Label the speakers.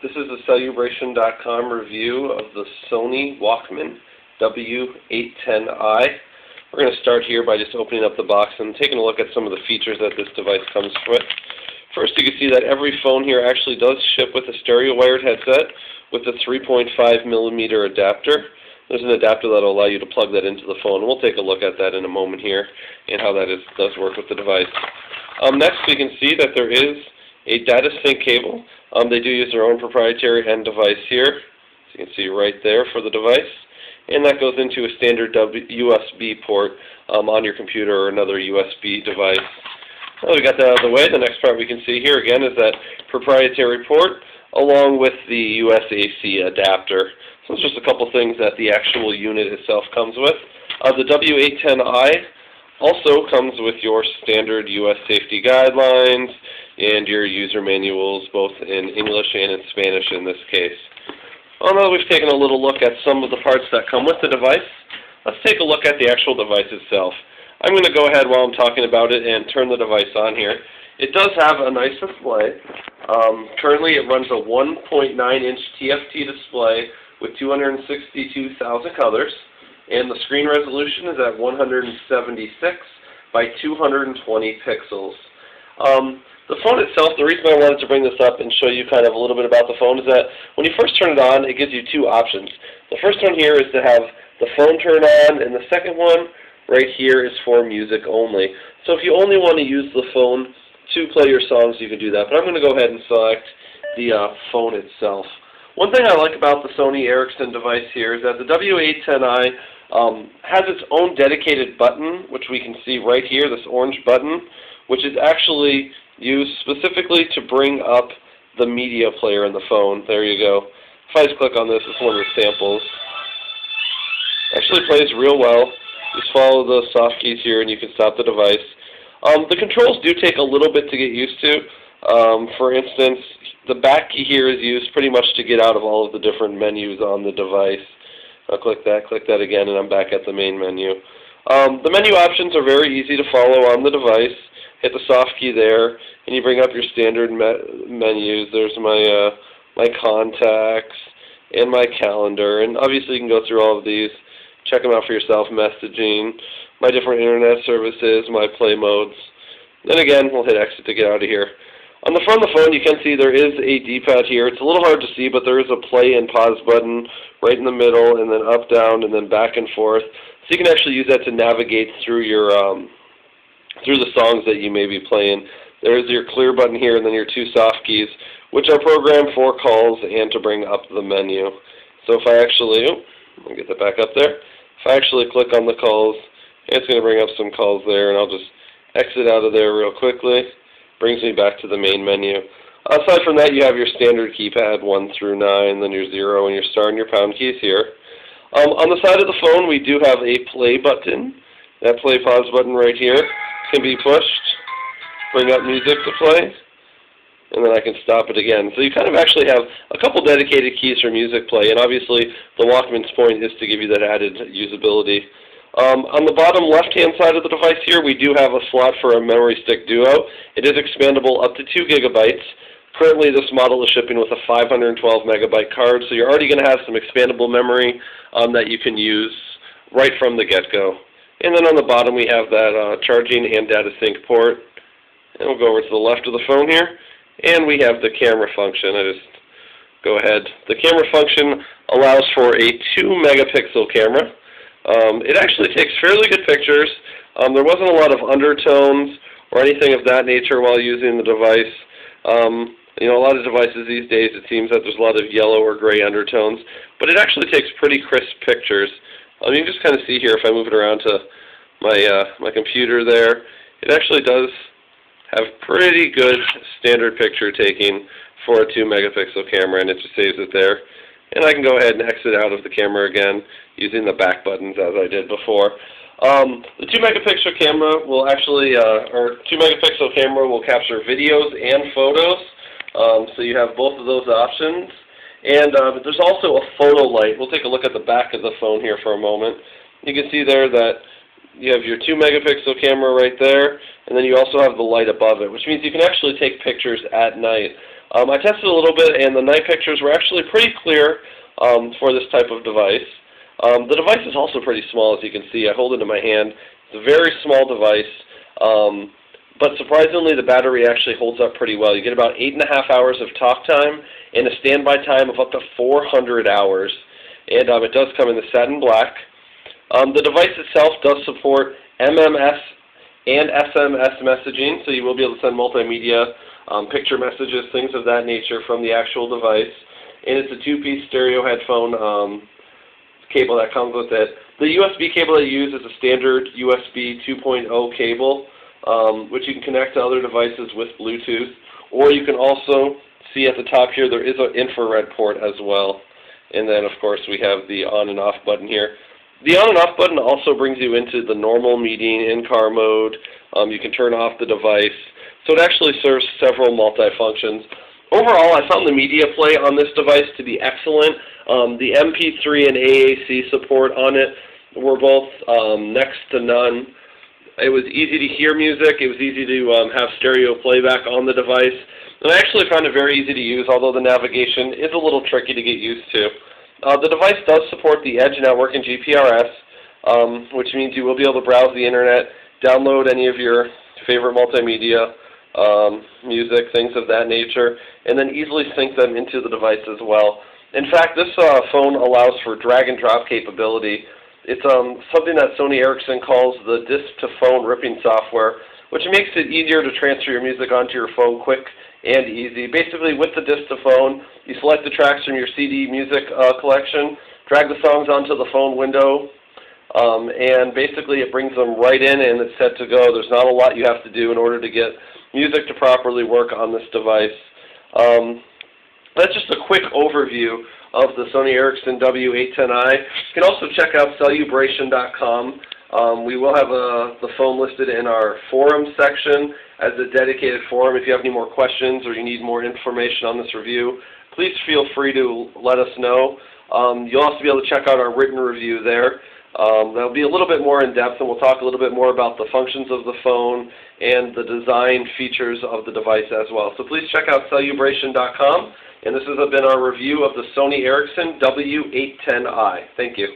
Speaker 1: This is a Celebration.com review of the Sony Walkman W810i. We're going to start here by just opening up the box and taking a look at some of the features that this device comes with. First, you can see that every phone here actually does ship with a stereo wired headset with a 3.5mm adapter. There's an adapter that will allow you to plug that into the phone. We'll take a look at that in a moment here and how that does work with the device. Next, you can see that there is a data sync cable. They do use their own proprietary end device here, so you can see right there for the device. And that goes into a standard USB port on your computer or another USB device. Now we got that out of the way, the next part we can see here again is that proprietary port along with the USB-AC adapter. So it's just a couple things that the actual unit itself comes with. The W810i also comes with your standard US safety guidelines and your user manuals, both in English and in Spanish in this case. Well, now that we've taken a little look at some of the parts that come with the device, let's take a look at the actual device itself. I'm going to go ahead while I'm talking about it and turn the device on here. It does have a nice display. Currently it runs a 1.9-inch TFT display with 262,000 colors, and the screen resolution is at 176 by 220 pixels. The phone itself, the reason I wanted to bring this up and show you kind of a little bit about the phone is that when you first turn it on, it gives you two options. The first one here is to have the phone turn on, and the second one right here is for music only. So if you only want to use the phone to play your songs, you can do that. But I'm going to go ahead and select the phone itself. One thing I like about the Sony Ericsson device here is that the W810i has its own dedicated button, which we can see right here, this orange button, which is actually used specifically to bring up the media player in the phone. There you go. If I just click on this, it's one of the samples. Actually plays real well. Just follow the soft keys here and you can stop the device. The controls do take a little bit to get used to. For instance, the back key here is used pretty much to get out of all of the different menus on the device. I'll click that again, and I'm back at the main menu. The menu options are very easy to follow on the device. Hit the soft key there, and you bring up your standard menus. There's my contacts and my calendar, and obviously you can go through all of these, check them out for yourself, messaging, my different internet services, my play modes. Then again, we'll hit exit to get out of here. On the front of the phone, you can see there is a D-pad here. It's a little hard to see, but there is a play and pause button right in the middle, and then up, down, and then back and forth. So you can actually use that to navigate through your through the songs that you may be playing. There is your clear button here, and then your two soft keys, which are programmed for calls and to bring up the menu. So if I actually, let me get that back up there. If I actually click on the calls, it's going to bring up some calls there, and I'll just exit out of there real quickly. Brings me back to the main menu. Aside from that, you have your standard keypad 1 through 9, then your 0 and your star and your pound keys here. On the side of the phone, we do have a play button. That play pause button right here can be pushed, bring up music to play, and then I can stop it again. So you kind of actually have a couple dedicated keys for music play, and obviously the Walkman's point is to give you that added usability. On the bottom left-hand side of the device here, we do have a slot for a memory stick duo. It is expandable up to 2 gigabytes. Currently, this model is shipping with a 512 megabyte card, so you're already going to have some expandable memory that you can use right from the get-go. And then on the bottom, we have that charging and data sync port. And we'll go over to the left of the phone here, and we have the camera function. I just go ahead. The camera function allows for a 2-megapixel camera. It actually takes fairly good pictures. There wasn't a lot of undertones or anything of that nature while using the device. You know, a lot of devices these days, it seems that there's a lot of yellow or gray undertones, but it actually takes pretty crisp pictures. You can just kind of see here if I move it around to my computer there. It actually does have pretty good standard picture taking for a 2-megapixel camera, and it just saves it there. And I can go ahead and exit out of the camera again using the back buttons as I did before. The 2-megapixel camera will actually, or 2-megapixel camera will capture videos and photos. So you have both of those options. And there's also a photo light. We'll take a look at the back of the phone here for a moment. You can see there that You have your 2 megapixel camera right there, and then you also have the light above it, which means you can actually take pictures at night. I tested a little bit, and the night pictures were actually pretty clear for this type of device. The device is also pretty small, as you can see. I hold it in my hand. It's a very small device, but surprisingly, the battery actually holds up pretty well. You get about 8.5 hours of talk time and a standby time of up to 400 hours. And it does come in the satin black. The device itself does support MMS and SMS messaging, so you will be able to send multimedia, picture messages, things of that nature from the actual device. And it's a 2-piece stereo headphone cable that comes with it. The USB cable that you use is a standard USB 2.0 cable, which you can connect to other devices with Bluetooth. Or you can also see at the top here there is an infrared port as well. And then, of course, we have the on and off button here. The on and off button also brings you into the normal meeting in-car mode. You can turn off the device. So it actually serves several multi-functions. Overall, I found the media play on this device to be excellent. The MP3 and AAC support on it were both next to none. It was easy to hear music. It was easy to have stereo playback on the device. And I actually found it very easy to use, although the navigation is a little tricky to get used to. The device does support the Edge network and GPRS, which means you will be able to browse the internet, download any of your favorite multimedia, music, things of that nature, and then easily sync them into the device as well. In fact, this phone allows for drag and drop capability. It's something that Sony Ericsson calls the disk-to-phone ripping software, which makes it easier to transfer your music onto your phone quick and easy. Basically, with the disk-to-phone, you select the tracks from your CD music collection, drag the songs onto the phone window, and basically it brings them right in and it's set to go. There's not a lot you have to do in order to get music to properly work on this device. That's just a quick overview of the Sony Ericsson W810i. You can also check out Celubration.com. We will have the phone listed in our forum section as a dedicated forum. If you have any more questions or you need more information on this review, please feel free to let us know. You'll also be able to check out our written review there. That'll be a little bit more in-depth, and we'll talk a little bit more about the functions of the phone and the design features of the device as well. So please check out Celubration.com, and this has been our review of the Sony Ericsson W810i. Thank you.